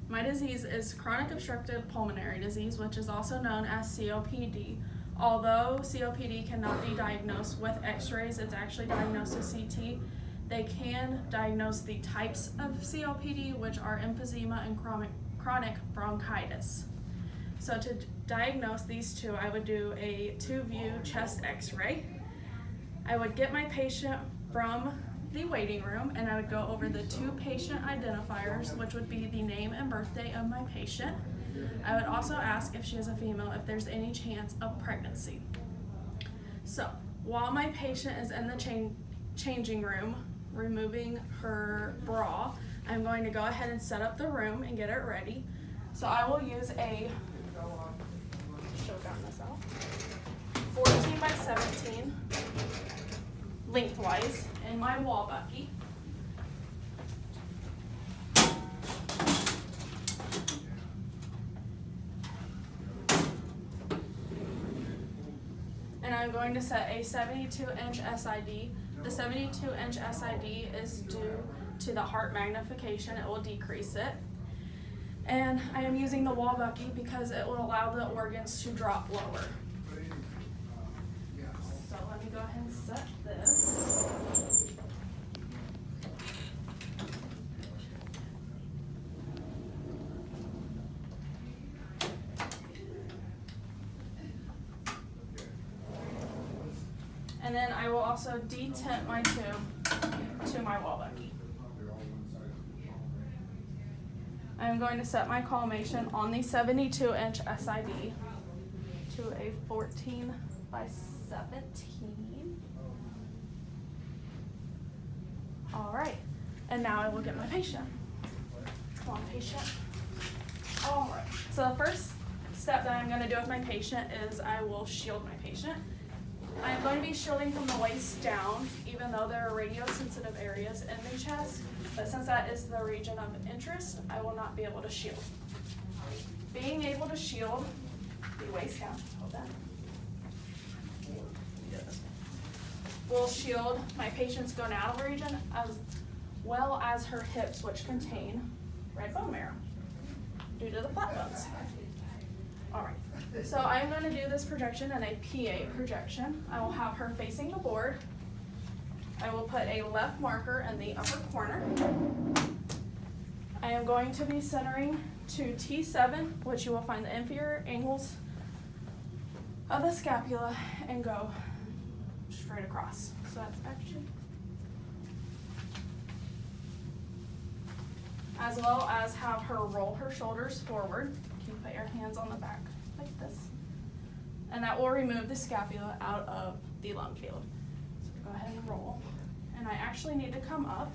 My disease is chronic obstructive pulmonary disease, which is also known as COPD. Although COPD cannot be diagnosed with x-rays, it's actually diagnosed with CT. They can diagnose the types of COPD, which are emphysema and chronic bronchitis. So to diagnose these two, I would do a 2-view chest x-ray. I would get my patient from the waiting room and I would go over the 2 patient identifiers, which would be the name and birthday of my patient. I would also ask if she is a female, if there's any chance of pregnancy. So while my patient is in the changing room, removing her bra, I'm going to go ahead and set up the room and get it ready. So I will use a 14 by 17 lengthwise in my wall bucky. And I'm going to set a 72-inch SID. The 72-inch SID is due to the heart magnification. It will decrease it. And I am using the wall bucky because it will allow the organs to drop lower. So let me go ahead and set this. And then I will also detent my tube to my wall bucky. I am going to set my collimation on the 72-inch SID to a 14 by 17. All right, and now I will get my patient. Come on, patient. All right, so the first step that I'm going to do with my patient is I will shield my patient. I am going to be shielding from the waist down, even though there are radiosensitive areas in the chest, but since that is the region of interest, I will not be able to shield. Being able to shield the waist down, hold that. Will shield my patient's gonadal region as well as her hips, which contain red bone marrow due to the flat bones. All right, so I'm going to do this projection in a PA projection. I will have her facing the board. I will put a left marker in the upper corner. I am going to be centering to T7, which you will find the inferior angles of the scapula, and go straight across. So that's actually, as well as have her roll her shoulders forward. You can put your hands on the back like this, and that will remove the scapula out of the lung field. So go ahead and roll, and I actually need to come up.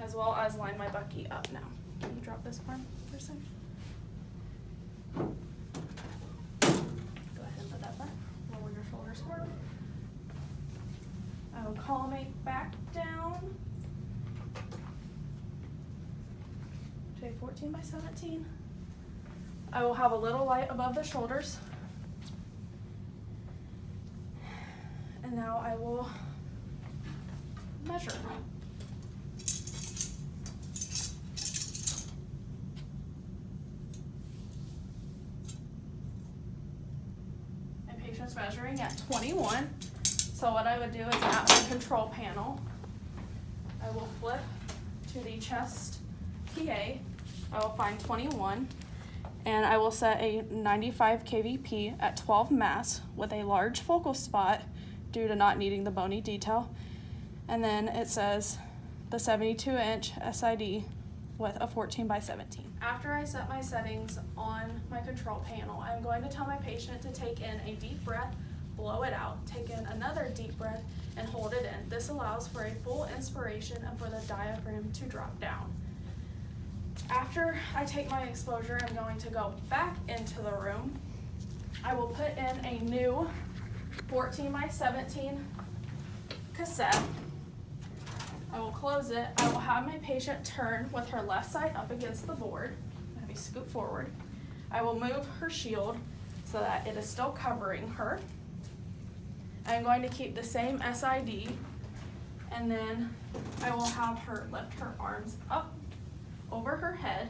As well as line my bucky up now. Can you drop this arm for a second? Go ahead and put that back. Lower your shoulders forward. I will collimate back down to a 14 by 17. I will have a little light above the shoulders. And now I will measure. Measuring at 21. So what I would do is at my control panel, I will flip to the chest PA. I will find 21, and I will set a 95 kVp at 12 mass with a large focal spot due to not needing the bony detail. And then it says the 72-inch SID with a 14 by 17. After I set my settings on my control panel, I'm going to tell my patient to take in a deep breath, blow it out, take in another deep breath, and hold it in. This allows for a full inspiration and for the diaphragm to drop down. After I take my exposure, I'm going to go back into the room. I will put in a new 14 by 17 cassette. I will close it. I will have my patient turn with her left side up against the board. Have you scoot forward. I will move her shield so that it is still covering her. I'm going to keep the same SID, and then I will have her lift her arms up over her head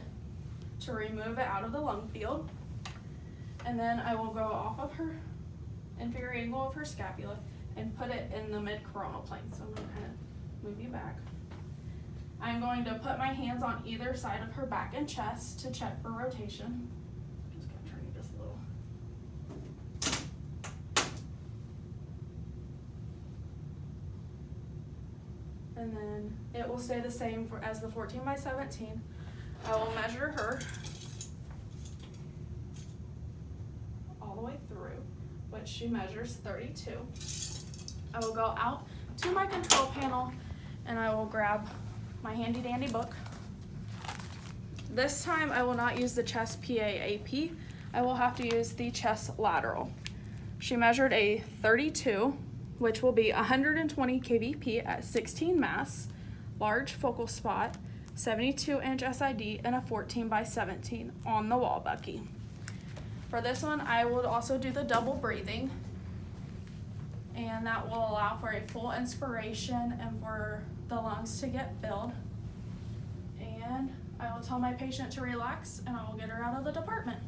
to remove it out of the lung field. And then I will go off of her inferior angle of her scapula and put it in the mid-coronal plane. So I'm going to kind of move you back. I'm going to put my hands on either side of her back and chest to check for rotation. Just going to turn you just a little. And then it will stay the same as the 14 by 17. I will measure her all the way through, which she measures 32. I will go out to my control panel and I will grab my handy dandy book. This time I will not use the chest PAAP. I will have to use the chest lateral. She measured a 32, which will be 120 kVp at 16 mass, large focal spot, 72-inch SID, and a 14 by 17 on the wall bucky. For this one, I will also do the double breathing, and that will allow for a full inspiration and for the lungs to get filled. And I will tell my patient to relax, and I will get her out of the department.